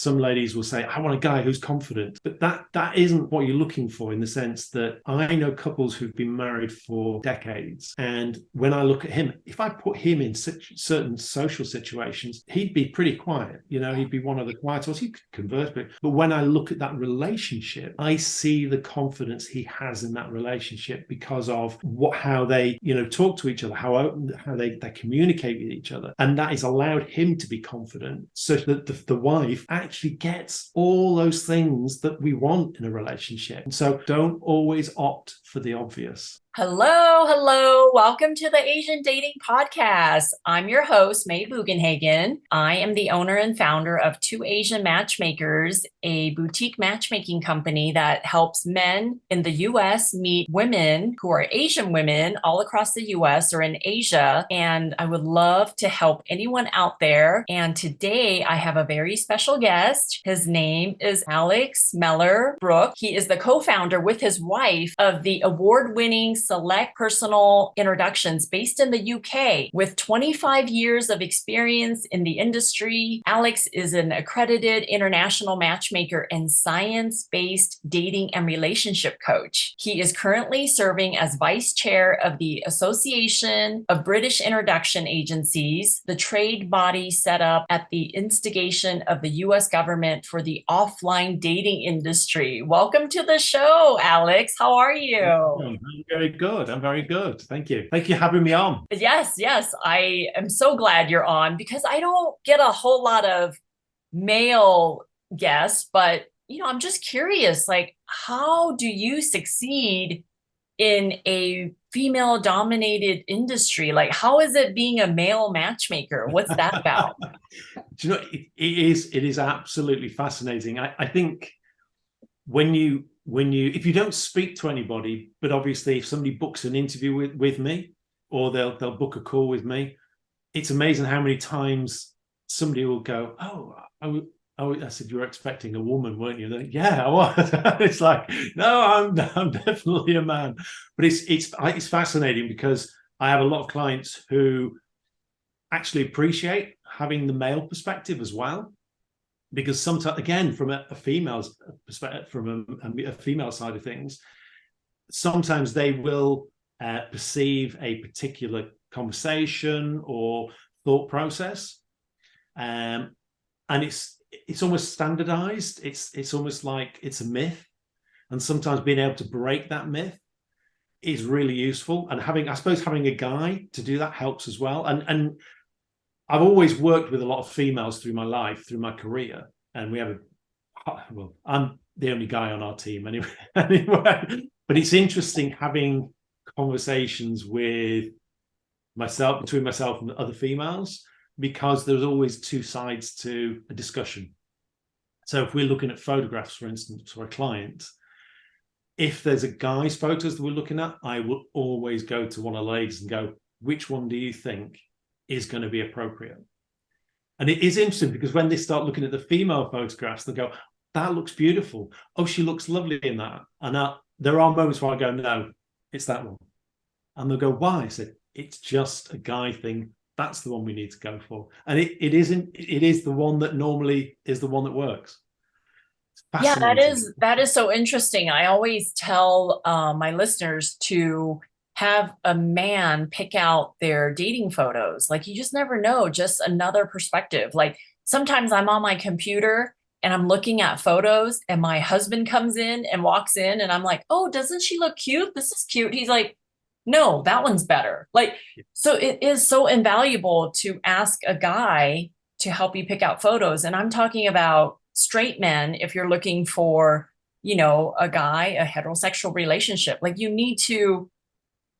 some ladies will say, I want a guy who's confident. But that isn't what you're looking for, in the sense that I know couples who've been married for decades. And when I look at him, if I put him in certain social situations, he'd be pretty quiet. He'd be one of the quiet ones. He could converse, but when I look at that relationship, I see the confidence he has in that relationship because of how they, talk to each other, how they communicate with each other. And that has allowed him to be confident, so that the wife actually gets all those things that we want in a relationship. And so don't always opt for the obvious. Hello. Welcome to the Asian Dating Podcast. I'm your host, May Bugenhagen. I am the owner and founder of Two Asian Matchmakers, a boutique matchmaking company that helps men in the U.S. meet women who are Asian women all across the U.S. or in Asia. And I would love to help anyone out there. And today I have a very special guest. His name is Alex Mellor-Brook. He is the co-founder with his wife of the award-winning Select Personal Introductions based in the UK. With 25 years of experience in the industry, Alex is an accredited international matchmaker and science-based dating and relationship coach. He is currently serving as vice chair of the Association of British Introduction Agencies, the trade body set up at the instigation of the US government for the offline dating industry. Welcome to the show, Alex. How are you? I'm very good. Thank you. Thank you for having me on. Yes. I am so glad you're on, because I don't get a whole lot of male guests, but I'm just curious, how do you succeed in a female dominated industry? How is it being a male matchmaker? What's that about? Do you know, it is absolutely fascinating. I think if you don't speak to anybody, but obviously if somebody books an interview with me, or they'll book a call with me, it's amazing how many times somebody will go, I said, you were expecting a woman, weren't you? Like, yeah, I was. It's like, no, I'm definitely a man. But it's fascinating, because I have a lot of clients who actually appreciate having the male perspective as well. Because sometimes, again, from a female's perspective, from a female side of things, sometimes they will perceive a particular conversation or thought process, and it's almost standardized. It's almost like it's a myth, and sometimes being able to break that myth is really useful. And having a guy to do that helps as well. And I've always worked with a lot of females through my life, through my career, and I'm the only guy on our team anyway. But it's interesting having conversations between myself and other females, because there's always two sides to a discussion. So if we're looking at photographs, for instance, for a client, if there's a guy's photos that we're looking at, I will always go to one of the ladies and go, which one do you think is going to be appropriate? And it is interesting, because when they start looking at the female photographs, they go, that looks beautiful. Oh, she looks lovely in that. And there are moments where I go, no, it's that one. And they'll go, why? I said, it's just a guy thing. That's the one we need to go for. And it is the one that normally is the one that works. Yeah, that is so interesting. I always tell my listeners to have a man pick out their dating photos. You just never know, just another perspective. Sometimes I'm on my computer and I'm looking at photos, and my husband comes in and walks in, and I'm like, oh, doesn't she look cute? This is cute. He's like, no, that one's better. So it is so invaluable to ask a guy to help you pick out photos. And I'm talking about straight men. If you're looking for, a guy, a heterosexual relationship, you need to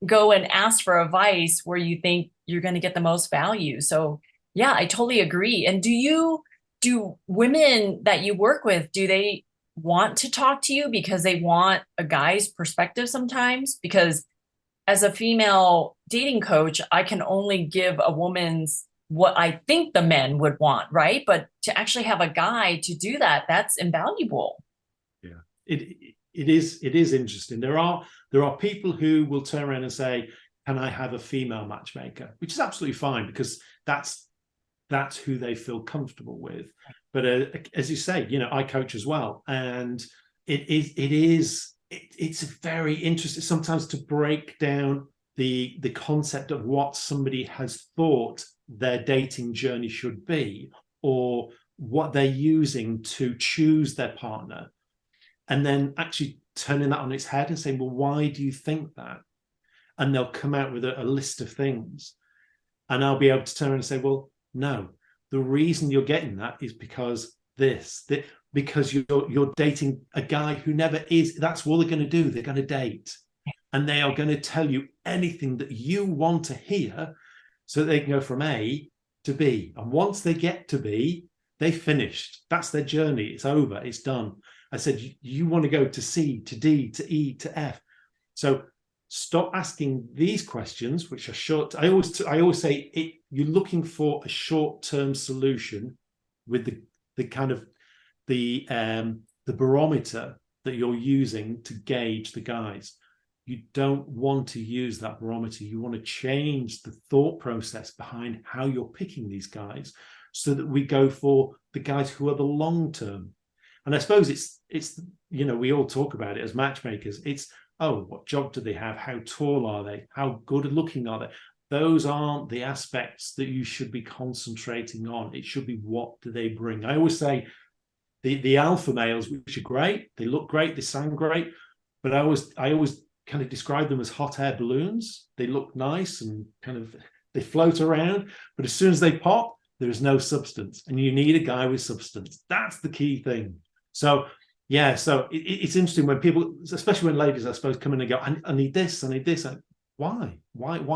go and ask for advice where you think you're going to get the most value. So yeah, I totally agree. And do women that you work with, do they want to talk to you because they want a guy's perspective sometimes? Because as a female dating coach, I can only give a woman's what I think the men would want, right? But to actually have a guy to do that, that's invaluable. Yeah, it is interesting. There are people who will turn around and say, can I have a female matchmaker? Which is absolutely fine, because that's that's who they feel comfortable with. But as you say, I coach as well, and it's very interesting sometimes to break down the concept of what somebody has thought their dating journey should be, or what they're using to choose their partner, and then actually turning that on its head and saying, well, why do you think that? And they'll come out with a list of things, and I'll be able to turn around and say, well, no, the reason you're getting that is because because you're dating a guy who never is. That's all they're going to do. They're going to date, and they are going to tell you anything that you want to hear so that they can go from A to B. And once they get to B, they finished. That's their journey. It's over. It's done. I said, you want to go to C, to D, to E, to F. So stop asking these questions, which are short. I always say you're looking for a short-term solution with the kind of the barometer that you're using to gauge the guys. You don't want to use that barometer. You want to change the thought process behind how you're picking these guys, so that we go for the guys who are the long term. And I suppose it's we all talk about it as matchmakers. It's, oh, what job do they have? How tall are they? How good looking are they? Those aren't the aspects that you should be concentrating on. It should be, what do they bring? I always say the alpha males, which are great, they look great, they sound great, but I always kind of describe them as hot air balloons. They look nice and kind of, they float around, but as soon as they pop, there is no substance, and you need a guy with substance. That's the key thing. So yeah, so it's interesting when people, especially when ladies, I suppose, come in and go, I need this, I need this. Why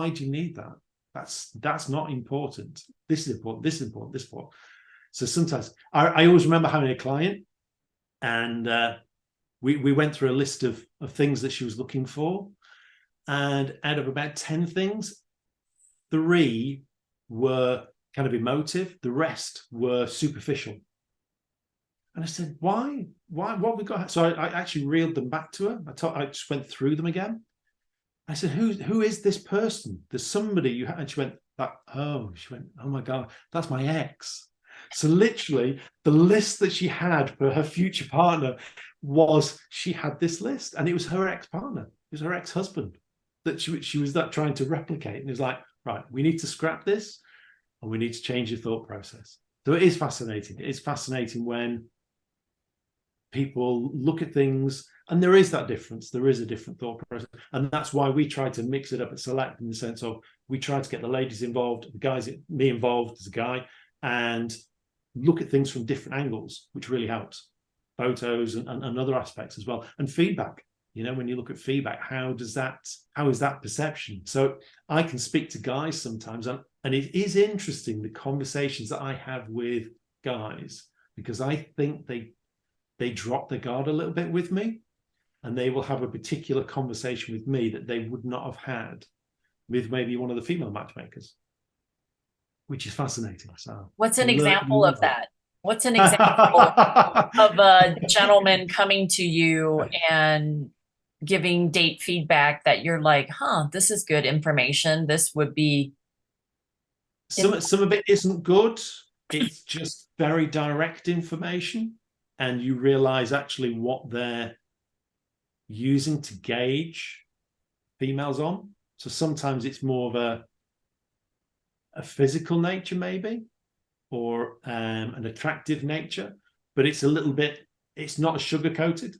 do you need that? That's not important. This is important, this is important, this is important. So sometimes I always remember having a client, and we went through a list of things that she was looking for, and out of about 10 things, 3 were kind of emotive, the rest were superficial. And I said, why? What have we got? So I actually reeled them back to her. I just went through them again. I said, who is this person? There's somebody you have. And she went, oh my God, that's my ex. So literally the list that she had for her future partner was, she had this list, and it was her ex-partner. It was her ex-husband that she was trying to replicate. And it was like, right, we need to scrap this, and we need to change your thought process. So it is fascinating. It's fascinating when people look at things, and there is that difference. There is a different thought process. And that's why we try to mix it up at Select, in the sense of, we try to get the ladies involved, the guys, me involved as a guy, and look at things from different angles, which really helps. Photos and other aspects as well. And feedback. When you look at feedback, how is that perception? So I can speak to guys sometimes, and it is interesting, the conversations that I have with guys, because I think they drop their guard a little bit with me, and they will have a particular conversation with me that they would not have had with maybe one of the female matchmakers, which is fascinating. So what's an example of that? What's an example of a gentleman coming to you and giving date feedback that you're like, this is good information. This would be. Some of it isn't good. It's just very direct information. And you realize actually what they're using to gauge females on. So sometimes it's more of a physical nature, maybe, or an attractive nature, but it's it's not as sugar-coated.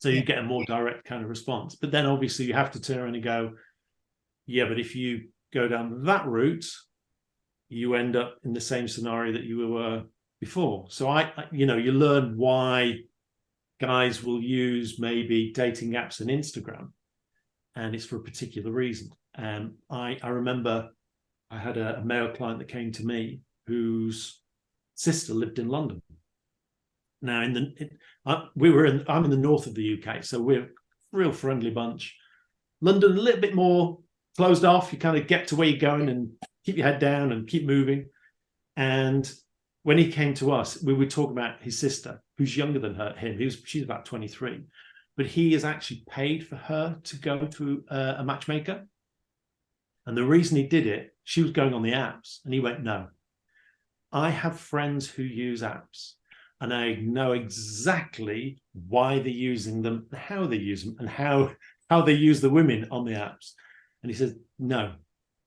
So you get a more direct kind of response. But then obviously you have to turn around and go, yeah, but if you go down that route, you end up in the same scenario that you were before. So you learn why guys will use maybe dating apps and Instagram, and it's for a particular reason. I remember I had a male client that came to me whose sister lived in London. Now, I'm in the north of the UK, so we're a real friendly bunch. London, a little bit more closed off. You kind of get to where you're going and keep your head down and keep moving. And when he came to us, we would talk about his sister, who's younger than him. She's about 23, but he has actually paid for her to go to a matchmaker. And the reason he did it, she was going on the apps, and he went, no, I have friends who use apps, and I know exactly why they're using them, how they use them, and how they use the women on the apps. And he says, no,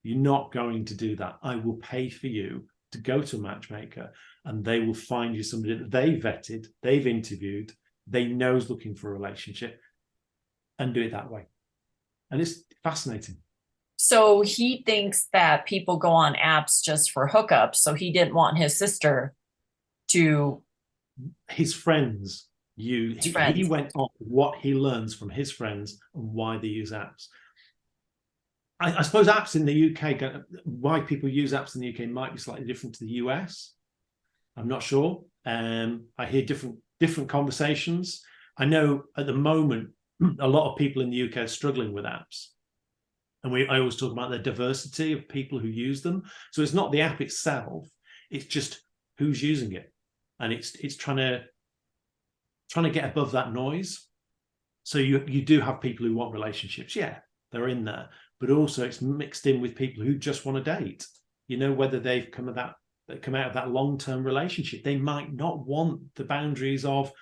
you're not going to do that. I will pay for you to go to a matchmaker, and they will find you somebody that they vetted, they've interviewed, they know is looking for a relationship, and do it that way. And it's fascinating. So he thinks that people go on apps just for hookups. So he didn't want his sister to. His friends he went off what he learns from his friends and why they use apps. I suppose apps in the UK, why people use apps in the UK might be slightly different to the US. I'm not sure. I hear different conversations. I know at the moment a lot of people in the UK are struggling with apps, and I always talk about the diversity of people who use them. So it's not the app itself; it's just who's using it, and it's trying to get above that noise. So you do have people who want relationships, yeah, they're in there, but also it's mixed in with people who just want to date. Whether they've come out of that long-term relationship, they might not want the boundaries of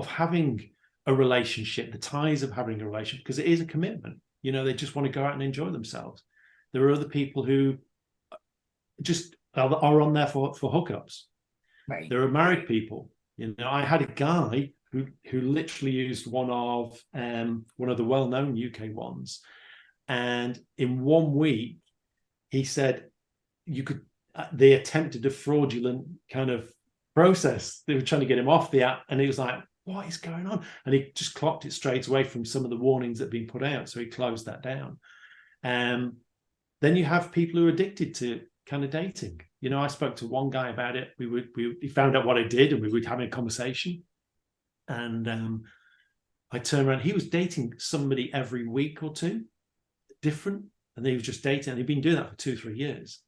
having a relationship, the ties of having a relationship, because it is a commitment. They just want to go out and enjoy themselves. There are other people who just are on there for hookups. Right. There are married people. I had a guy who literally used one of the well-known UK ones, and in 1 week he said they attempted a fraudulent kind of process. They were trying to get him off the app, and he was like, what is going on? And he just clocked it straight away from some of the warnings that had been put out, so he closed that down. Then you have people who are addicted to kind of dating. I spoke to one guy about it. He found out what I did, and we were having a conversation. And I turned around. He was dating somebody every week or two, different, and he was just dating. And he'd been doing that for 2-3 years.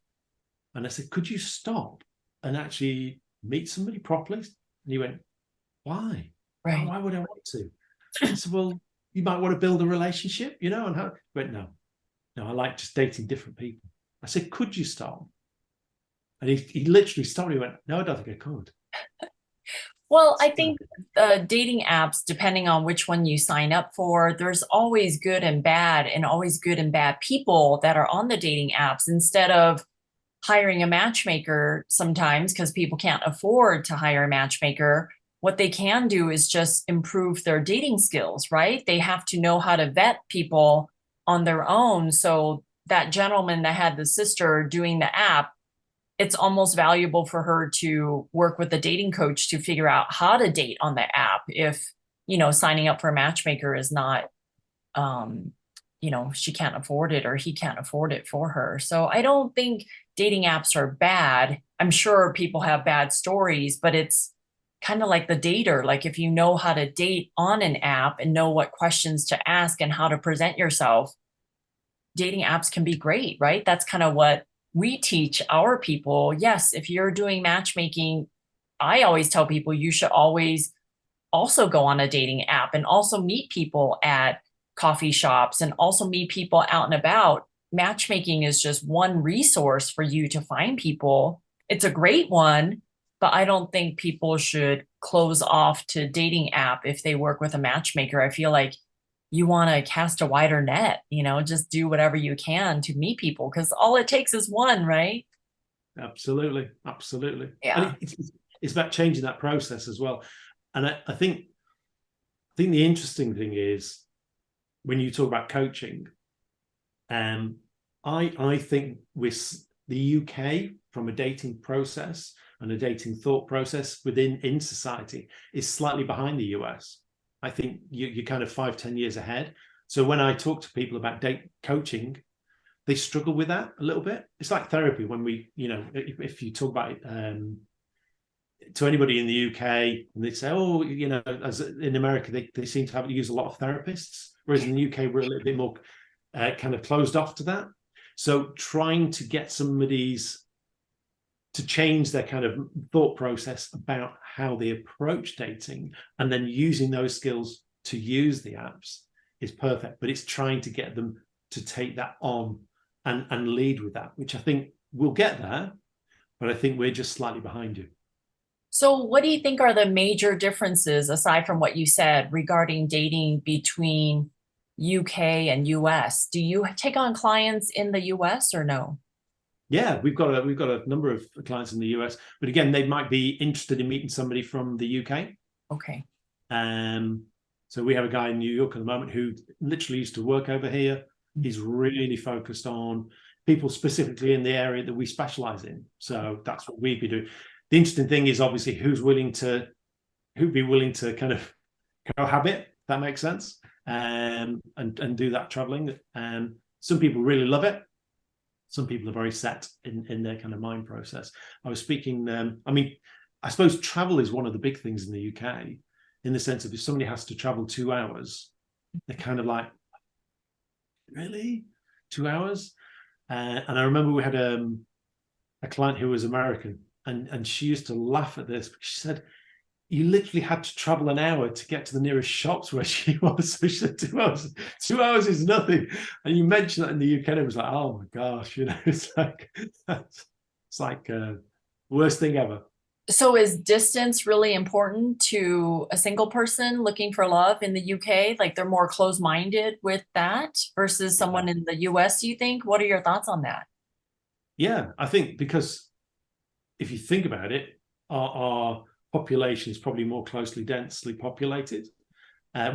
And I said, could you stop and actually meet somebody properly? And he went, why? Right. Why would I want to? I said, well, you might want to build a relationship, and how? He went, no, I like just dating different people. I said, could you stop? And he literally stopped. He went, no, I don't think I could. Well, I think dating apps, depending on which one you sign up for, there's always good and bad, and always good and bad people that are on the dating apps. Instead of hiring a matchmaker sometimes, because people can't afford to hire a matchmaker, what they can do is just improve their dating skills, right? They have to know how to vet people on their own. So that gentleman that had the sister doing the app, it's almost valuable for her to work with a dating coach to figure out how to date on the app if, signing up for a matchmaker is not, she can't afford it or he can't afford it for her. So I don't think dating apps are bad. I'm sure people have bad stories, but it's kind of like the dater. Like if you know how to date on an app and know what questions to ask and how to present yourself, dating apps can be great, right? That's kind of what we teach our people. Yes, if you're doing matchmaking, I always tell people you should always also go on a dating app and also meet people at coffee shops and also meet people out and about. Matchmaking is just one resource for you to find people. It's a great one, but I don't think people should close off to dating app if they work with a matchmaker. I feel like you want to cast a wider net, just do whatever you can to meet people, because all it takes is one, right? Absolutely. Yeah. And it's about changing that process as well. And I think the interesting thing is when you talk about coaching, I think with the UK, from a dating process and a dating thought process in society, is slightly behind the US. I think you're kind of 5-10 years ahead. So when I talk to people about date coaching, they struggle with that a little bit. It's like therapy when if you talk about it to anybody in the UK, and they say, oh, as in America, they seem to use a lot of therapists, whereas in the UK, we're a little bit more kind of closed off to that. So trying to get somebody's to change their kind of thought process about how they approach dating, and then using those skills to use the apps is perfect. But it's trying to get them to take that on and lead with that, which I think we'll get there. but I think we're just slightly behind you. So what do you think are the major differences, aside from what you said, regarding dating between UK and US? Do you take on clients in the US or no? Yeah, we've got a number of clients in the US, but again, they might be interested in meeting somebody from the UK. Okay. So we have a guy in New York at the moment who literally used to work over here. He's really focused on people specifically in the area that we specialize in. So that's what we'd be doing. The interesting thing is obviously who'd be willing to kind of cohabit, if that makes sense, and do that traveling. Some people really love it. Some people are very set in their kind of mind process. I was speaking, I mean, I suppose travel is one of the big things in the UK, in the sense of if somebody has to travel 2 hours, they're kind of like, really? 2 hours? And I remember we had a client who was American, and she used to laugh at this. She said, you literally had to travel an hour to get to the nearest shops where she was. So she said 2 hours. 2 hours is nothing. And you mentioned that in the UK, and it was like, oh my gosh, it's like worst thing ever. So is distance really important to a single person looking for love in the UK? Like they're more closed-minded with that versus someone in the US, do you think? What are your thoughts on that? Yeah, I think because if you think about it, our population is probably more densely populated.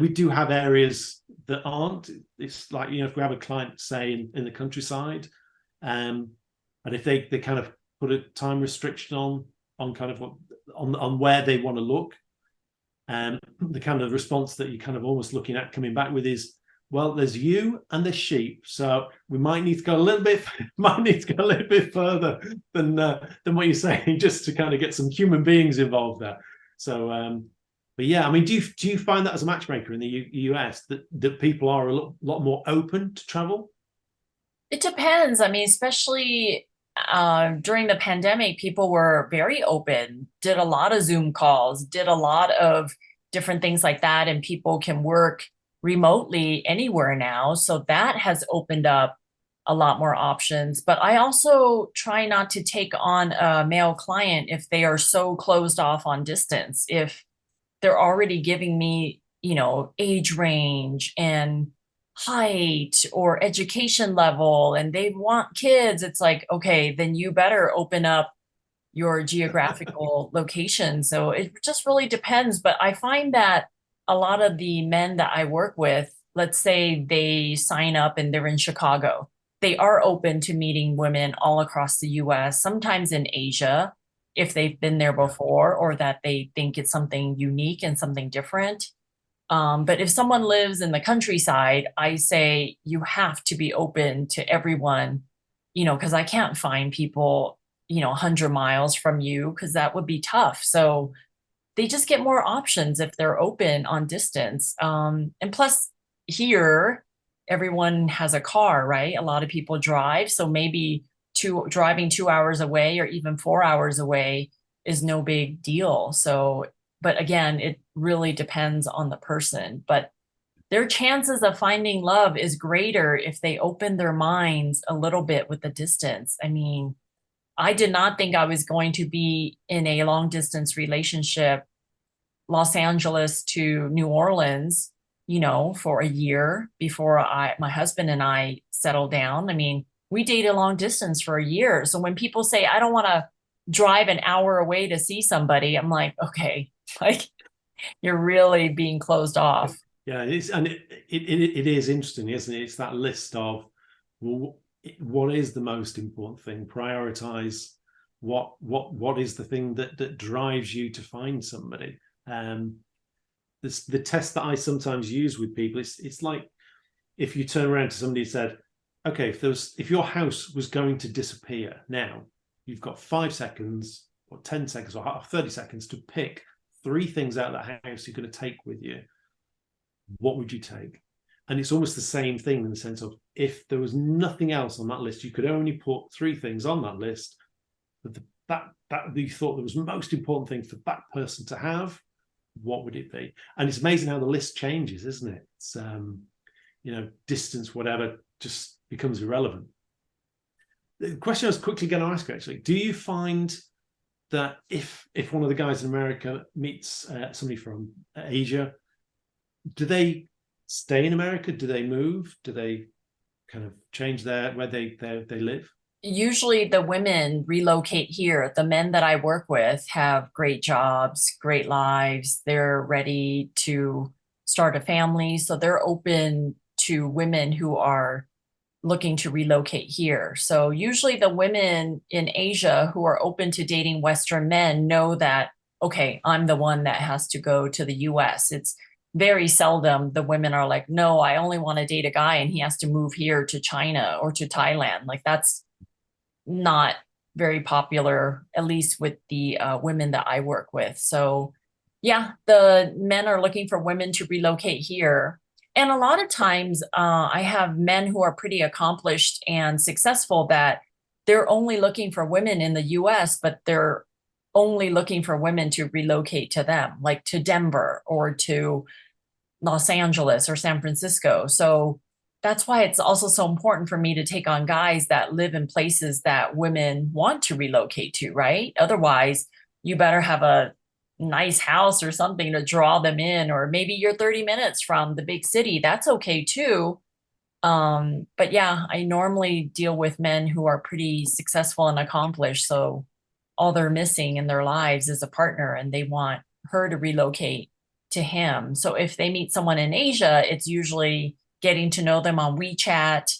We do have areas that aren't. It's like, if we have a client, say, in the countryside, and if they kind of put a time restriction on kind of on where they want to look, and the kind of response that you're kind of almost looking at coming back with is, well, there's you and the sheep, so we might need to go a little bit further than what you're saying, just to kind of get some human beings involved there. So but yeah, I mean, do you find that as a matchmaker in the US that people are a lot more open to travel? It depends. I mean, especially during the pandemic, people were very open, did a lot of Zoom calls, did a lot of different things like that, and people can work remotely anywhere now. So that has opened up a lot more options. But I also try not to take on a male client if they are so closed off on distance. If they're already giving me, age range and height or education level, and they want kids, it's like, okay, then you better open up your geographical location. So it just really depends. But I find that a lot of the men that I work with, let's say they sign up and they're in Chicago, they are open to meeting women all across the US, sometimes in Asia, if they've been there before or that they think it's something unique and something different. But if someone lives in the countryside, I say you have to be open to everyone, because I can't find people, 100 miles from you, because that would be tough. So they just get more options if they're open on distance. And plus, here, everyone has a car, right? A lot of people drive. So maybe driving 2 hours away or even 4 hours away is no big deal. So, but again, it really depends on the person. But their chances of finding love is greater if they open their minds a little bit with the distance. I mean, I did not think I was going to be in a long distance relationship, Los Angeles to New Orleans, for a year before my husband and I settled down. I mean, we dated long distance for a year. So when people say, I don't want to drive an hour away to see somebody, I'm like, okay, like you're really being closed off. Yeah, it is interesting, isn't it? It's that list of, well, what is the most important thing? Prioritize what is the thing that drives you to find somebody. The test that I sometimes use with people, it's like if you turn around to somebody and said, okay, if your house was going to disappear now, you've got 5 seconds or 10 seconds or 30 seconds to pick 3 things out of that house you're going to take with you. What would you take? And it's almost the same thing in the sense of, if there was nothing else on that list, you could only put 3 things on that list that you thought there was most important thing for that person to have. What would it be? And it's amazing how the list changes, isn't it? It's distance, whatever, just becomes irrelevant. The question I was quickly going to ask you, actually, do you find that if one of the guys in America meets somebody from Asia, do they stay in America? Do they move? Do they kind of change where they live? Usually the women relocate here. The men that I work with have great jobs, great lives. They're ready to start a family. So they're open to women who are looking to relocate here. So usually the women in Asia who are open to dating Western men know that, okay, I'm the one that has to go to the US. It's very seldom the women are like, no, I only want to date a guy and he has to move here to China or to Thailand. Like that's not very popular, at least with the women that I work with. So, yeah, the men are looking for women to relocate here. And a lot of times, I have men who are pretty accomplished and successful that they're only looking for women in the US, but they're only looking for women to relocate to them, like to Denver or to Los Angeles or San Francisco. So that's why it's also so important for me to take on guys that live in places that women want to relocate to, right? Otherwise, you better have a nice house or something to draw them in, or maybe you're 30 minutes from the big city. That's okay too. But yeah, I normally deal with men who are pretty successful and accomplished. So all they're missing in their lives is a partner and they want her to relocate to him. So if they meet someone in Asia, it's usually getting to know them on WeChat,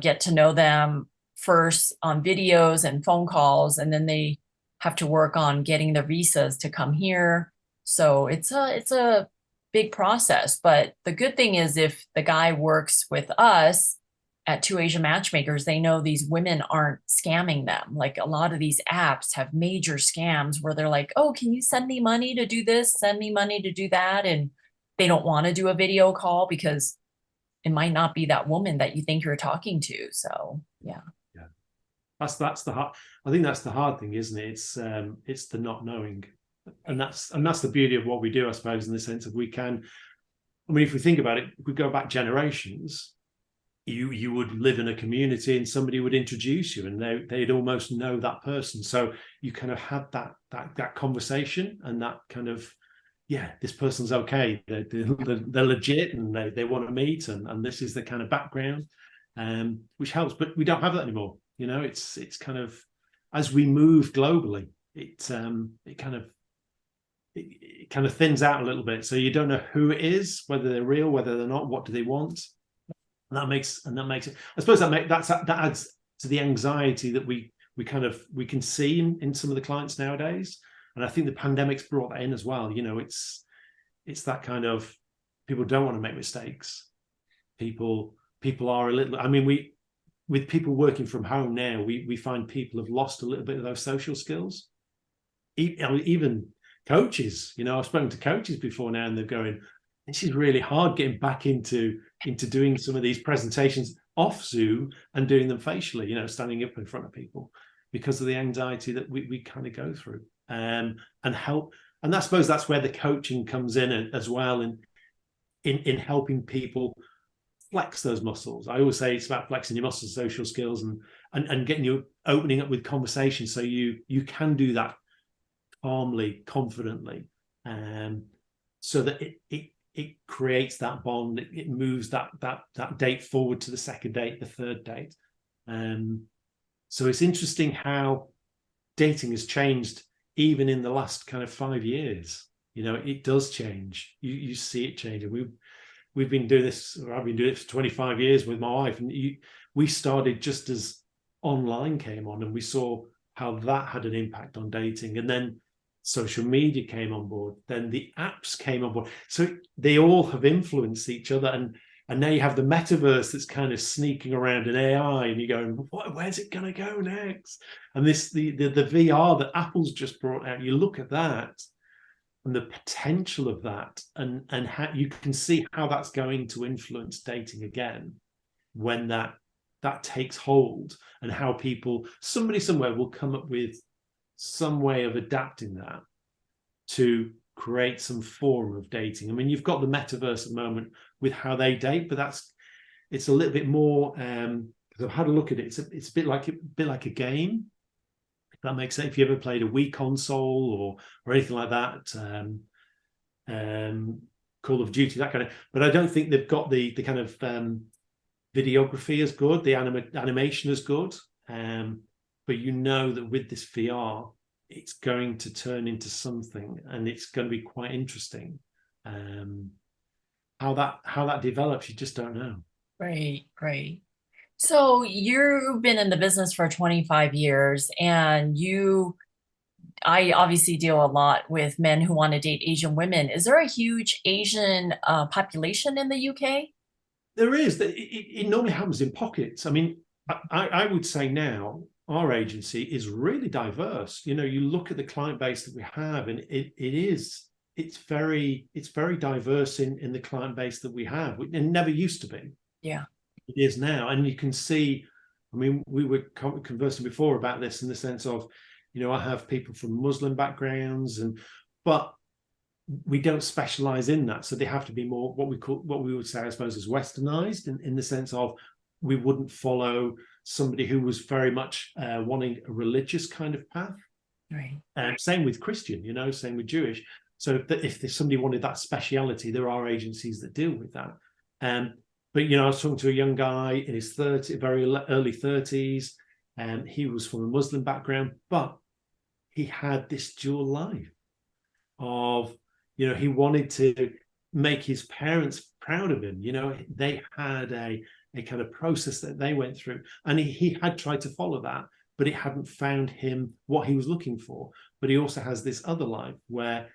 get to know them first on videos and phone calls, and then they have to work on getting the visas to come here. So it's a big process. But the good thing is if the guy works with us at Two Asian Matchmakers, they know these women aren't scamming them. Like a lot of these apps have major scams where they're like, oh, can you send me money to do this? Send me money to do that. And they don't want to do a video call because it might not be that woman that you think you're talking to. So yeah. Yeah. That's the hard. I think that's the hard thing, isn't it? It's the not knowing. And that's the beauty of what we do, I suppose, in the sense of we can. I mean, if we think about it, if we go back generations, you would live in a community and somebody would introduce you and they'd almost know that person. So you kind of had that conversation and that kind of, yeah, this person's okay. They're legit and they want to meet and this is the kind of background, which helps. But we don't have that anymore. It's kind of, as we move globally, it kind of thins out a little bit. So you don't know who it is, whether they're real, whether they're not, what do they want. And that makes it. I suppose that adds to the anxiety that we can see in some of the clients nowadays. And I think the pandemic's brought that in as well. It's that kind of, people don't want to make mistakes. People are a little. I mean, with people working from home now, we find people have lost a little bit of those social skills. Even coaches, I've spoken to coaches before now, and they're going, this is really hard getting back into doing some of these presentations off Zoom and doing them facially, standing up in front of people because of the anxiety that we kind of go through. And help. And I suppose that's where the coaching comes in as well, in helping people flex those muscles. I always say it's about flexing your muscles, social skills, and getting you opening up with conversation so you can do that calmly, confidently, so that it creates that bond. It moves that date forward to the second date, the third date. So it's interesting how dating has changed even in the last kind of 5 years. It does change. You see it changing. We've been doing this, or I've been doing it for 25 years with my wife, and we started just as online came on, and we saw how that had an impact on dating, and then social media came on board, then the apps came on board. So they all have influenced each other, and now you have the metaverse that's kind of sneaking around in AI, and you're going, where's it going to go next? And the VR that Apple's just brought out, you look at that and the potential of that, and how you can see how that's going to influence dating again when that takes hold, and how somebody somewhere will come up with some way of adapting that to create some form of dating. I mean, you've got the metaverse at the moment with how they date, but it's a little bit more because I've had a look at it. It's a bit like a game. If that makes sense. If you ever played a Wii console or anything like that, Call of Duty, that kind of. But I don't think they've got the kind of videography as good, the animation as good. But you know that with this VR, it's going to turn into something, and it's going to be quite interesting. How that develops, you just don't know. Right, right. So you've been in the business for 25 years, and I obviously deal a lot with men who want to date Asian women. Is there a huge Asian population in the UK? There is. It normally happens in pockets. I mean, I would say now our agency is really diverse. You look at the client base that we have, and it's very diverse in the client base that we have. It never used to be. Yeah. It is now, and you can see. I mean, we were conversing before about this in the sense of, I have people from Muslim backgrounds, but we don't specialize in that, so they have to be more what we would say, I suppose, as westernized in the sense of we wouldn't follow somebody who was very much wanting a religious kind of path. Right. Same with Christian, same with Jewish. So if somebody wanted that speciality, there are agencies that deal with that. But I was talking to a young guy in his very early 30s, and he was from a Muslim background, but he had this dual life of, he wanted to make his parents proud of him. They had a kind of process that they went through, and he had tried to follow that, but it hadn't found him what he was looking for. But he also has this other life where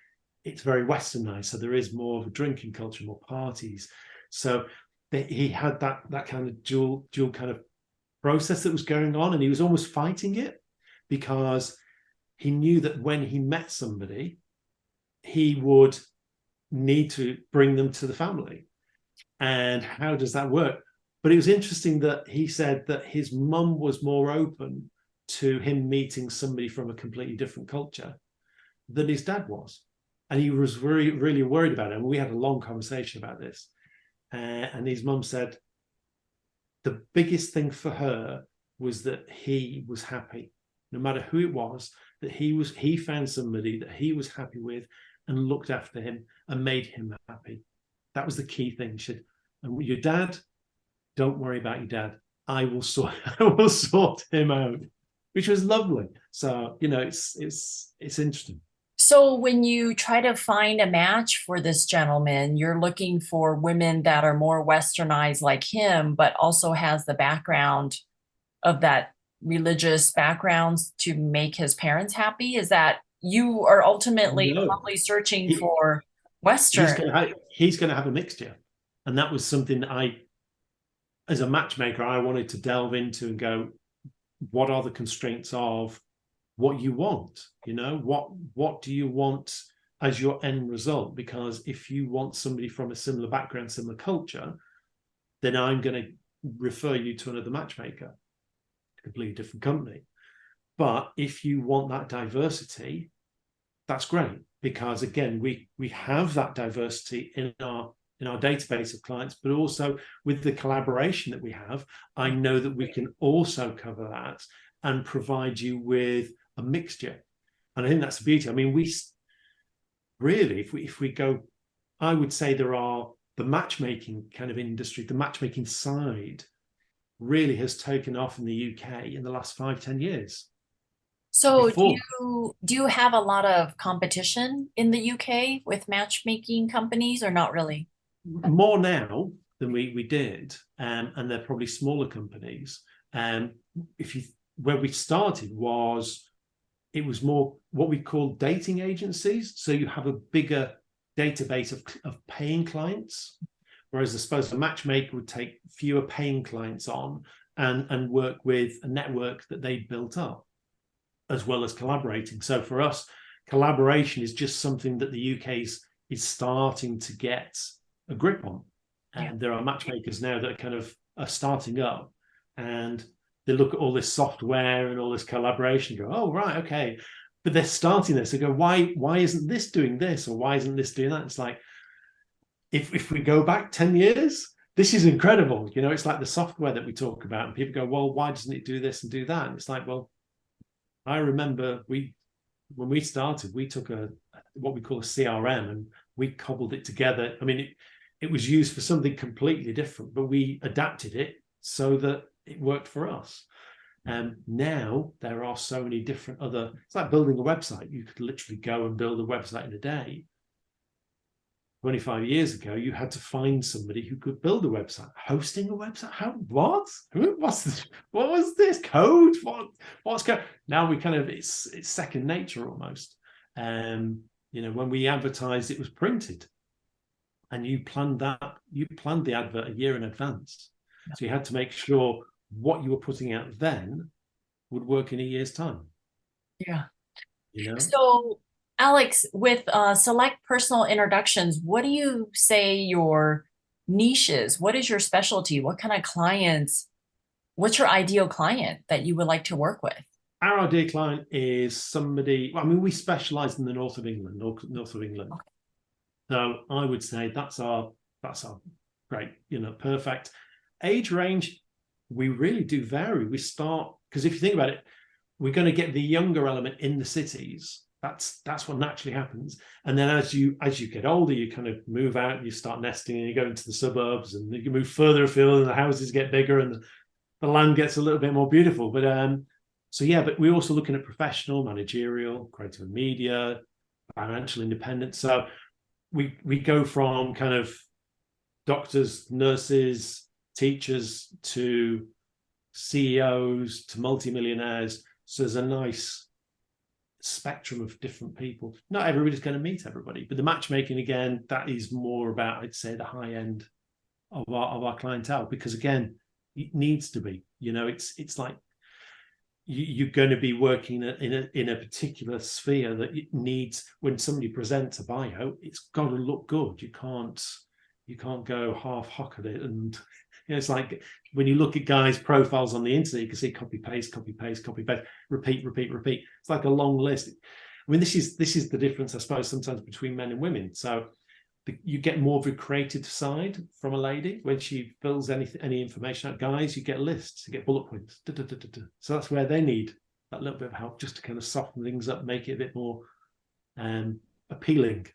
it's very westernized, so there is more of a drinking culture, more parties. So he had that kind of dual kind of process that was going on, and he was almost fighting it because he knew that when he met somebody, he would need to bring them to the family. And how does that work? But it was interesting that he said that his mum was more open to him meeting somebody from a completely different culture than his dad was. And he was really, really worried about it. And we had a long conversation about this. And his mum said the biggest thing for her was that he was happy, no matter who it was, that he found somebody that he was happy with and looked after him and made him happy. That was the key thing. She said, and your dad, don't worry about your dad. I will sort him out, which was lovely. So, it's interesting. So when you try to find a match for this gentleman, you're looking for women that are more westernized like him, but also has the background of that religious backgrounds to make his parents happy? Is that you are ultimately probably searching for Western? He's going to have a mixture. And that was something that as a matchmaker, I wanted to delve into and go, what are the constraints of what you want? What do you want as your end result? Because if you want somebody from a similar background, similar culture, then I'm going to refer you to another matchmaker, a completely different company. But if you want that diversity, that's great, because again, we have that diversity in our database of clients, but also with the collaboration that we have, I know that we can also cover that and provide you with a mixture. And I think that's the beauty. I mean, we really, if we go, I would say there are the matchmaking kind of industry, the matchmaking side really has taken off in the UK in the last 5-10 years. So do you have a lot of competition in the UK with matchmaking companies, or not really? More now than we did, and they're probably smaller companies. Where we started it was more what we call dating agencies. So you have a bigger database of paying clients, whereas I suppose a matchmaker would take fewer paying clients on and work with a network that they built up, as well as collaborating. So for us, collaboration is just something that the UK is starting to get a grip on. And there are matchmakers now that are starting up, and they look at all this software and all this collaboration, go, oh, right, okay. But they're starting this. They go, why isn't this doing this? Or why isn't this doing that? It's like, if we go back 10 years, this is incredible. You know, it's like the software that we talk about, and people go, well, why doesn't it do this and do that? And it's like, well, I remember when we started, we took what we call a CRM and we cobbled it together. I mean, it was used for something completely different, but we adapted it so that it worked for us. And now there are so many different it's like building a website. You could literally go and build a website in a day. 25 years ago, you had to find somebody who could build a website. Hosting a website? What? What's this? What was this? Code? What's code? Now we kind of, it's second nature almost. You know, when we advertised, it was printed. And you planned the advert a year in advance. So you had to make sure what you were putting out then would work in a year's time. Yeah. You know? So Alex, with select personal introductions, what do you say your niche is? What is your specialty? What kind of clients, what's your ideal client that you would like to work with? Our ideal client is somebody, I mean, we specialize in the north of England, north of England. Okay. So I would say that's our great, you know, perfect. Age range, we really do vary. We start, because if you think about it, we're going to get the younger element in the cities. That's what naturally happens. And then as you get older, you kind of move out and you start nesting and you go into the suburbs and you move further afield and the houses get bigger and the land gets a little bit more beautiful. But so yeah, but we're also looking at professional, managerial, creative media, financial independence. So we go from kind of doctors, nurses, teachers to CEOs to multimillionaires. So there's a nice spectrum of different people. Not everybody's going to meet everybody, but the matchmaking, again, that is more about, I'd say, the high end of our clientele, because again, it needs to be, you know, it's like you're going to be working in a particular sphere that it needs. When somebody presents a bio, it's got to look good. You can't go half hock at it. And you know, it's like when you look at guys' profiles on the internet, you can see copy paste, repeat. It's like a long list. I mean, this is the difference, I suppose, sometimes between men and women. So you get more of a creative side from a lady when she fills any information out. Guys, you get lists, you get bullet points. So that's where they need that little bit of help, just to kind of soften things up, make it a bit more appealing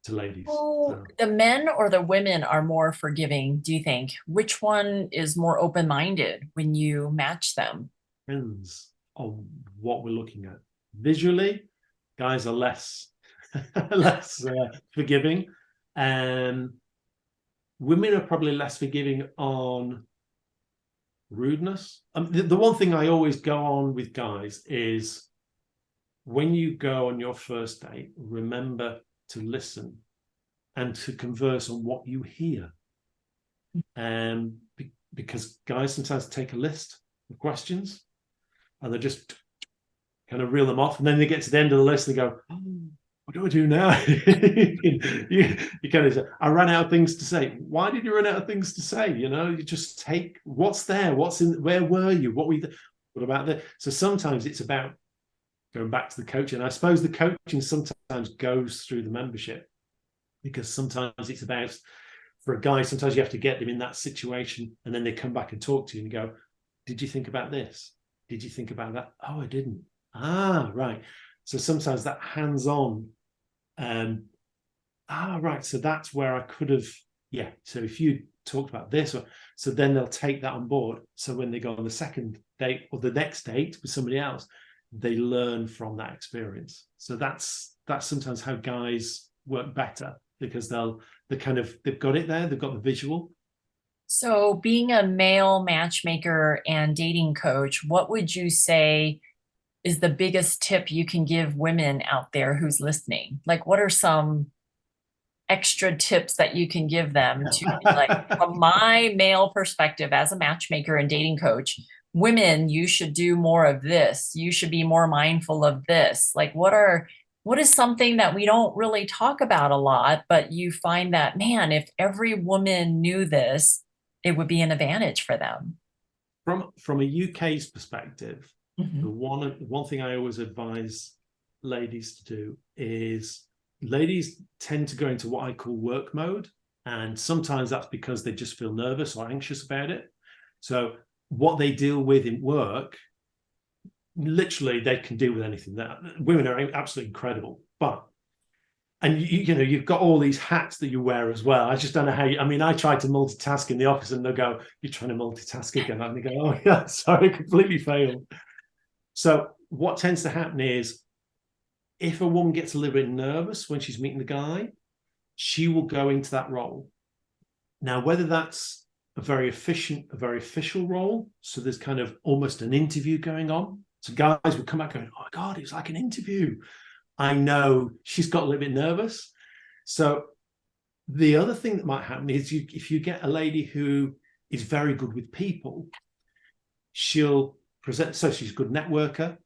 to ladies. So the men or the women are more forgiving, do you think? Which one is more open-minded when you match them? Depends on what we're looking at. Visually, guys are less forgiving. Women are probably less forgiving on rudeness. The one thing I always go on with guys is, when you go on your first date, remember to listen and to converse on what you hear. Because guys sometimes take a list of questions and they just kind of reel them off, and then they get to the end of the list and they go, oh, what do I do now? you kind of say, I ran out of things to say. Why did you run out of things to say? You know, you just take what's there, what's in, where were you? What about that? So sometimes it's about going back to the coaching. I suppose the coaching sometimes goes through the membership, because sometimes it's about, for a guy, sometimes you have to get them in that situation and then they come back and talk to you and go, did you think about this? Did you think about that? Oh, I didn't. Ah, right. So sometimes that hands-on, right. So that's where I could have, yeah. So if you talked about this, so then they'll take that on board. So when they go on the second date or the next date with somebody else, they learn from that experience. So that's sometimes how guys work better, because they've got it there, they've got the visual. So being a male matchmaker and dating coach, what would you say is the biggest tip you can give women out there who's listening? Like, what are some extra tips that you can give them to, like, from my male perspective as a matchmaker and dating coach, women, you should do more of this. You should be more mindful of this. Like, what is something that we don't really talk about a lot, but you find that, man, if every woman knew this, it would be an advantage for them? From a UK's perspective, Mm-hmm. the one thing I always advise ladies to do is, ladies tend to go into what I call work mode. And sometimes that's because they just feel nervous or anxious about it. So what they deal with in work, literally they can deal with anything. That women are absolutely incredible. But and you've got all these hats that you wear as well. I just don't know how I mean, I try to multitask in the office and they'll go, "You're trying to multitask again." And they go, "Oh yeah, sorry, completely failed." So what tends to happen is if a woman gets a little bit nervous when she's meeting the guy, she will go into that role. Now, whether that's a very official role, so there's kind of almost an interview going on. So guys will come back going, "Oh my God, it was like an interview." I know she's got a little bit nervous. So the other thing that might happen is if you get a lady who is very good with people, she'll present. So she's a good networker.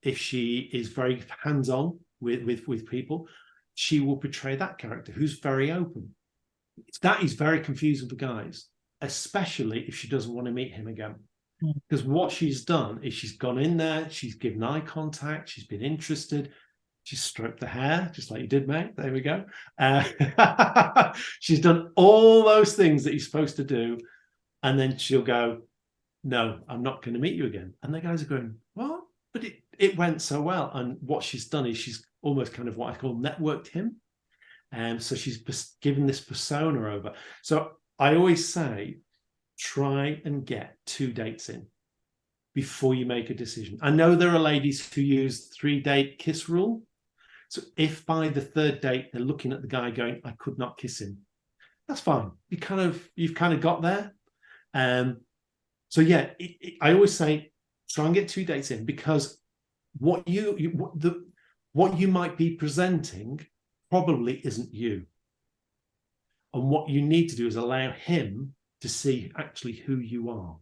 If she is very hands-on with people, she will portray that character who's very open. That is very confusing for guys, especially if she doesn't want to meet him again. Because what she's done is she's gone in there, she's given eye contact, she's been interested, she's stroked the hair, just like you did, mate. There we go. She's done all those things that you're supposed to do. And then she'll go, "No, I'm not going to meet you again." And the guys are going, "What? But it went so well." And what she's done is she's almost kind of what I call networked him. And so she's given this persona over. So I always say, try and get 2 dates in before you make a decision. I know there are ladies who use 3-date kiss rule. So if by the 3rd date they're looking at the guy going, "I could not kiss him," that's fine. You've kind of got there. So yeah, I always say try and get 2 dates in, because what you might be presenting probably isn't you. And what you need to do is allow him to see actually who you are.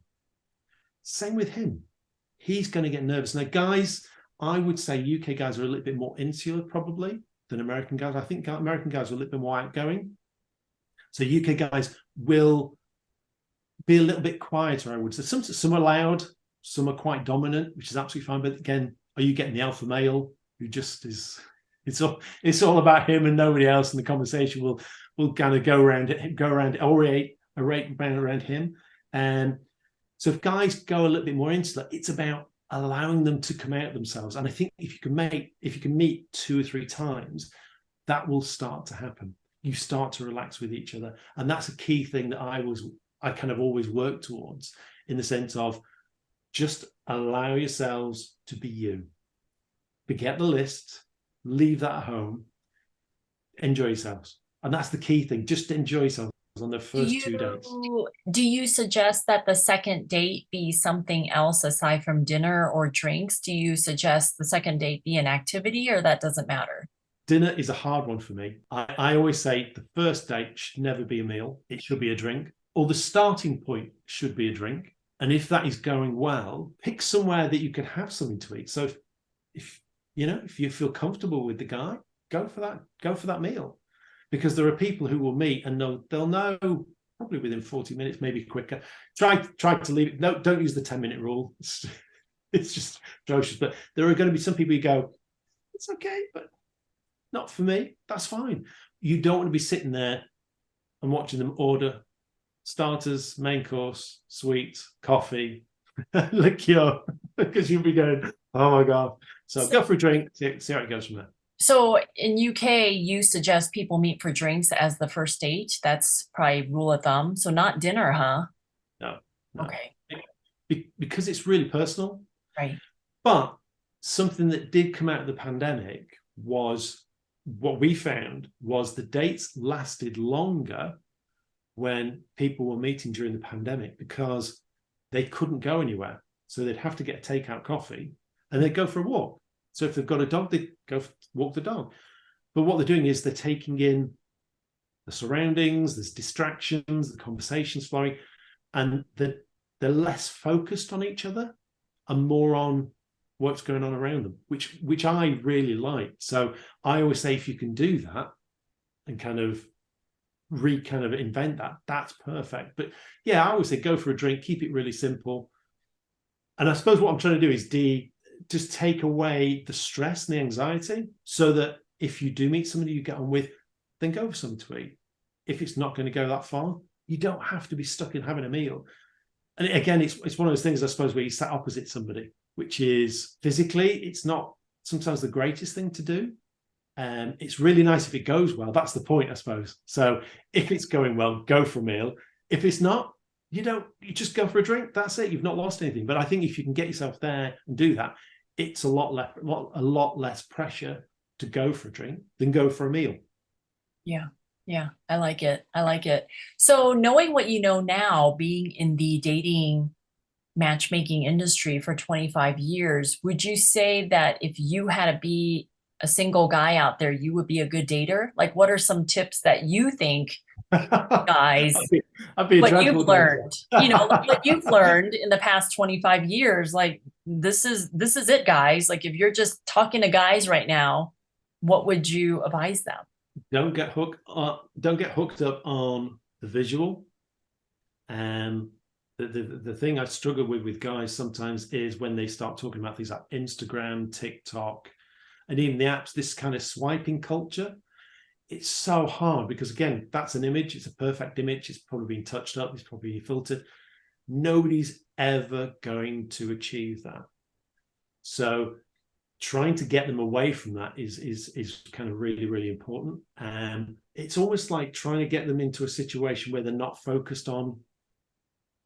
Same with him. He's going to get nervous. Now, guys, I would say UK guys are a little bit more insular probably than American guys. I think American guys are a little bit more outgoing. So UK guys will be a little bit quieter, I would say. Some are loud, some are quite dominant, which is absolutely fine. But again, are you getting the alpha male who just is? It's all about him and nobody else, and the conversation will kind of go around around him. And so if guys go a little bit more insular, it's about allowing them to come out themselves. And I think if you can meet 2 or 3 times, that will start to happen. You start to relax with each other, and that's a key thing that I kind of always work towards, in the sense of just allow yourselves to be you. Forget the list, leave that at home, enjoy yourselves. And that's the key thing. Just enjoy yourselves on the first 2 days. Do you suggest that the second date be something else aside from dinner or drinks? Do you suggest the second date be an activity, or that doesn't matter? Dinner is a hard one for me. I always say the first date should never be a meal. It should be a drink, or the starting point should be a drink. And if that is going well, pick somewhere that you can have something to eat. So if you feel comfortable with the guy, go for that meal. Because there are people who will meet and they'll know probably within 40 minutes, maybe quicker. Try to leave it. No, don't use the 10-minute rule. It's just atrocious. But there are going to be some people who go, "It's okay, but not for me." That's fine. You don't want to be sitting there and watching them order starters, main course, sweets, coffee, liqueur, because you'll be going, "Oh my God." So go for a drink, see how it goes from there. So in UK, you suggest people meet for drinks as the first date. That's probably rule of thumb. So not dinner, huh? No. Okay. Because it's really personal. Right. But something that did come out of the pandemic was, what we found was the dates lasted longer when people were meeting during the pandemic, because they couldn't go anywhere. So they'd have to get a takeout coffee and they'd go for a walk. So if they've got a dog, they go walk the dog. But what they're doing is they're taking in the surroundings, there's distractions, the conversation's flowing, and they're less focused on each other and more on what's going on around them, which I really like. So I always say, if you can do that and kind of invent that, that's perfect. But yeah, I always say go for a drink, keep it really simple. And I suppose what I'm trying to do is just take away the stress and the anxiety, so that if you do meet somebody you get on with, then go for something to eat. if it's not going to go that far. You don't have to be stuck in having a meal. And again, it's one of those things, I suppose, where you sat opposite somebody, which is physically, it's not sometimes the greatest thing to do. It's really nice if it goes well. That's the point, I suppose. So if it's going well, go for a meal. If it's not, you just go for a drink. That's it. You've not lost anything. But I think if you can get yourself there and do that, it's a lot less pressure to go for a drink than go for a meal. Yeah. Yeah. I like it. I like it. So knowing what you know now, being in the dating matchmaking industry for 25 years, would you say that if you had to be a single guy out there, you would be a good dater? Like, what are some tips that you think guys, I'd be a what you've learned, dancer. what you've learned in the past 25 years, like this is it, guys. Like if you're just talking to guys right now, what would you advise them? Don't get hooked up on the visual. The thing I struggle with guys sometimes is when they start talking about things like Instagram, TikTok, and even the apps, this kind of swiping culture. It's so hard because, again, that's an image. It's a perfect image. It's probably been touched up. It's probably filtered. Nobody's ever going to achieve that. So trying to get them away from that is kind of really, really important. It's almost like trying to get them into a situation where they're not focused on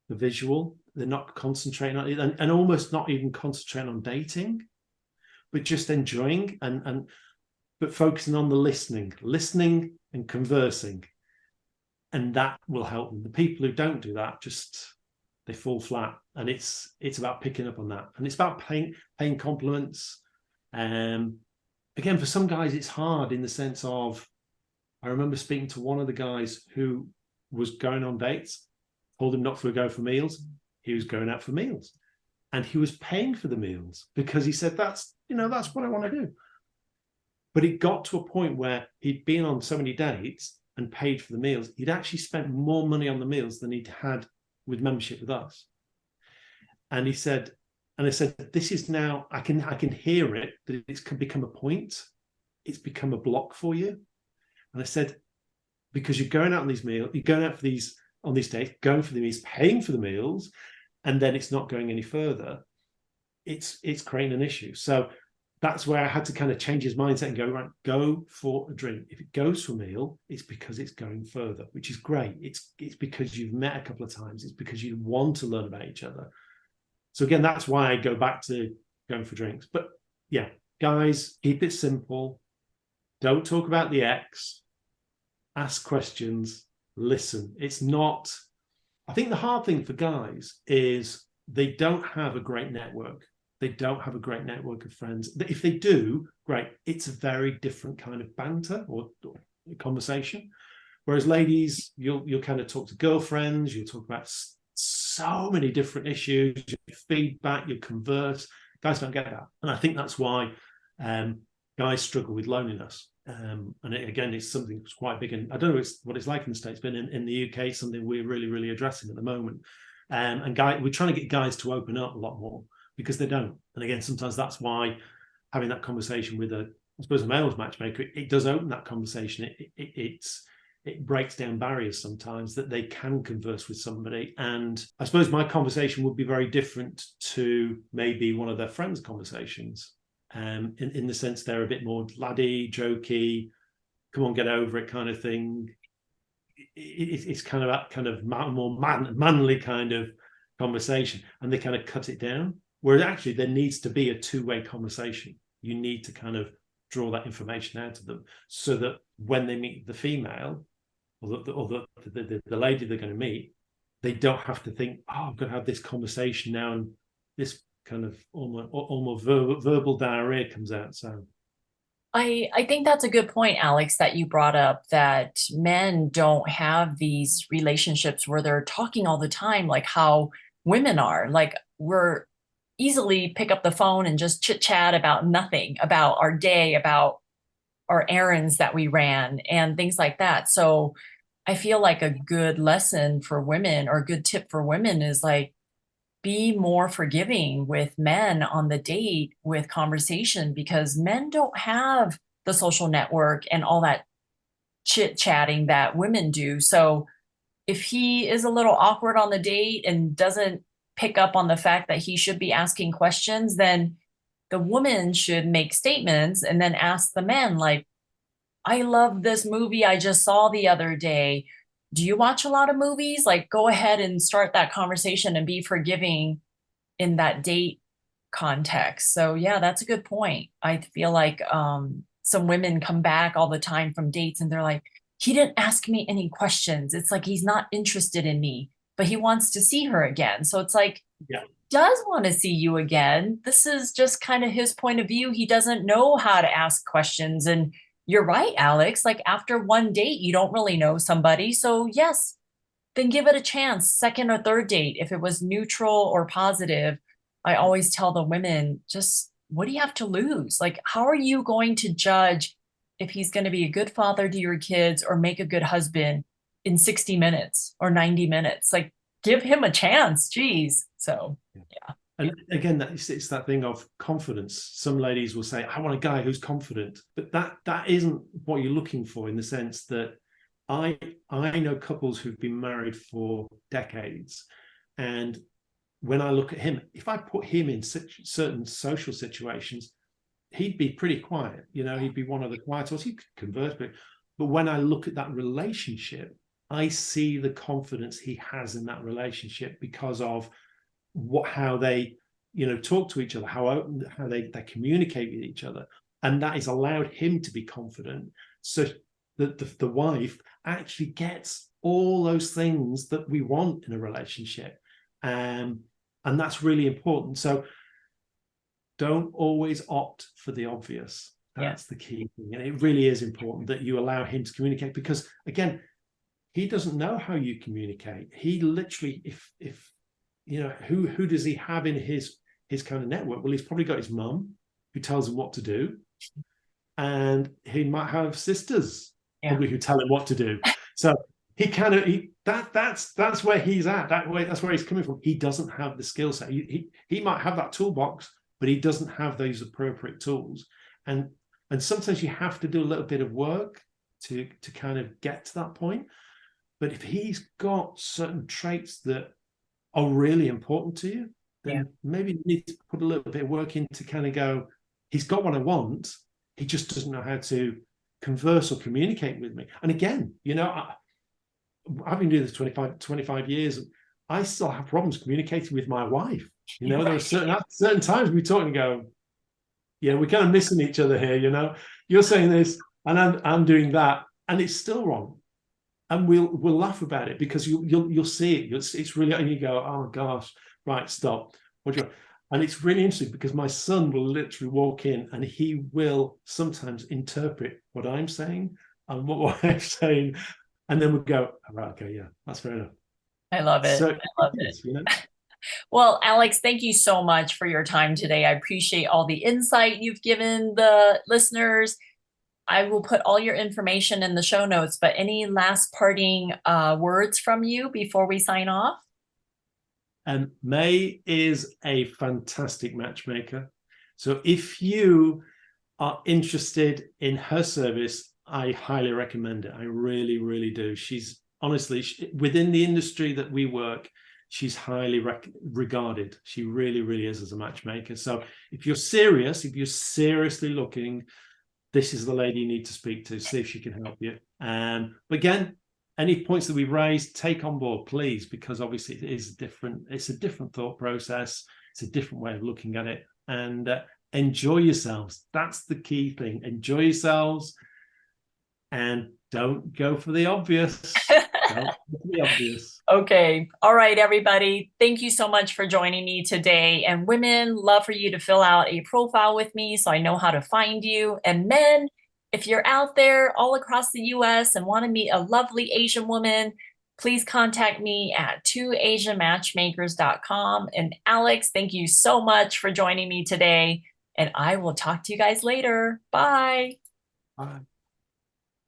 the visual. They're not concentrating on it, and almost not even concentrating on dating, but just enjoying but focusing on the listening and conversing. And that will help them. The people who don't do that, they fall flat. And it's about picking up on that. And it's about paying compliments. Again, for some guys, it's hard in the sense of, I remember speaking to one of the guys who was going on dates, told him not to go for meals. He was going out for meals. And he was paying for the meals because he said, that's what I want to do. But it got to a point where he'd been on so many dates and paid for the meals. He'd actually spent more money on the meals than he'd had with membership with us. And he said, and I said, this is now, I can hear it, that it's become a point. It's become a block for you. And I said, because you're going out on these meals, you're going out on these dates, going for the meals, paying for the meals, and then it's not going any further. It's creating an issue. So that's where I had to kind of change his mindset and go, right, go for a drink. If it goes for a meal, it's because it's going further, which is great. It's because you've met a couple of times. It's because you want to learn about each other. So again, that's why I go back to going for drinks. But yeah, guys, keep it simple. Don't talk about the ex. Ask questions. Listen. It's not, I think the hard thing for guys is they don't have a great network. They don't have a great network of friends. If they do, great. It's a very different kind of banter or conversation. Whereas ladies, you'll kind of talk to girlfriends, you'll talk about so many different issues, your feedback, you converse. Guys don't get that. And I think that's why guys struggle with loneliness. And again, it's something that's quite big. And I don't know what it's like in the States, but in the UK, it's something we're really, really addressing at the moment. And we're trying to get guys to open up a lot more, because they don't. And again, sometimes that's why having that conversation with a male's matchmaker, it does open that conversation. It breaks down barriers sometimes that they can converse with somebody. And I suppose my conversation would be very different to maybe one of their friends' conversations. In the sense they're a bit more laddie, jokey, come on, get over it kind of thing. It's kind of that kind of more manly kind of conversation, and they kind of cut it down. Whereas actually there needs to be a two-way conversation. You need to kind of draw that information out of them so that when they meet the female or the lady they're going to meet, they don't have to think, oh, I've got to have this conversation now, and this kind of almost verbal diarrhea comes out. So I think that's a good point, Alex, that you brought up, that men don't have these relationships where they're talking all the time like how women are. Like, we're easily pick up the phone and just chit chat about nothing, about our day, about our errands that we ran and things like that. So I feel like a good lesson for women, or a good tip for women, is like, be more forgiving with men on the date with conversation, because men don't have the social network and all that chit-chatting that women do. So if he is a little awkward on the date and doesn't pick up on the fact that he should be asking questions, then the woman should make statements and then ask the man, like, I love this movie I just saw the other day. Do you watch a lot of movies? Like, go ahead and start that conversation and be forgiving in that date context. So yeah, that's a good point. I feel like some women come back all the time from dates and they're like, he didn't ask me any questions. It's like he's not interested in me, but he wants to see her again. So it's like, Yeah. does want to see you again. This is just kind of his point of view. He doesn't know how to ask questions. And you're right, Alex. Like after one date, you don't really know somebody. So yes, then give it a chance. Second or third date, if it was neutral or positive, I always tell the women, just what do you have to lose? Like, how are you going to judge if he's going to be a good father to your kids or make a good husband in 60 minutes or 90 minutes? Like, give him a chance. Geez. So, yeah. And again, it's that thing of confidence. Some ladies will say, I want a guy who's confident, but that isn't what you're looking for, in the sense that I know couples who've been married for decades, and when I look at him, if I put him in certain social situations, he'd be pretty quiet. You know, he'd be one of the quiet ones. He could converse, but when I look at that relationship, I see the confidence he has in that relationship because of how they, you know, talk to each other, how they communicate with each other, and that has allowed him to be confident, so that the wife actually gets all those things that we want in a relationship, and that's really important. So don't always opt for the obvious. That's the key thing, and it really is important that you allow him to communicate, because again, he doesn't know how you communicate. He literally, if you know, who does he have in his kind of network? Well, he's probably got his mum who tells him what to do, and he might have sisters probably who tell him what to do. So that's where he's at. That's where he's coming from. He doesn't have the skill set. He might have that toolbox, but he doesn't have those appropriate tools. And sometimes you have to do a little bit of work to kind of get to that point. But if he's got certain traits that are really important to you, then maybe you need to put a little bit of work in to kind of go, he's got what I want, he just doesn't know how to converse or communicate with me. And again, you know, I've been doing this 25 years. I still have problems communicating with my wife. You know, there are certain times we talk and go, yeah, we're kind of missing each other here. You know, you're saying this and I'm doing that, and it's still wrong. And we'll laugh about it, because you'll see it. It's really, and you go, oh gosh, right, stop. And it's really interesting, because my son will literally walk in and he will sometimes interpret what I'm saying and what I'm saying, and then we'll go, oh, right, okay, yeah, that's fair enough. I love it. So, I love it. You know? Well, Alex, thank you so much for your time today. I appreciate all the insight you've given the listeners. I will put all your information in the show notes, but any last parting words from you before we sign off? May is a fantastic matchmaker. So if you are interested in her service, I highly recommend it. I really, really do. She's honestly, within the industry that we work, she's highly regarded. She really, really is as a matchmaker. So if you're seriously looking, this is the lady you need to speak to, see if she can help you. But again, any points that we've raised, take on board, please, because obviously it's a different thought process. It's a different way of looking at it. And enjoy yourselves. That's the key thing. Enjoy yourselves and don't go for the obvious. Don't go for the obvious. Okay. All right, everybody. Thank you so much for joining me today. And women, love for you to fill out a profile with me so I know how to find you. And men, if you're out there all across the US and want to meet a lovely Asian woman, please contact me at 2asianmatchmakers.com. And Alex, thank you so much for joining me today. And I will talk to you guys later. Bye. Bye.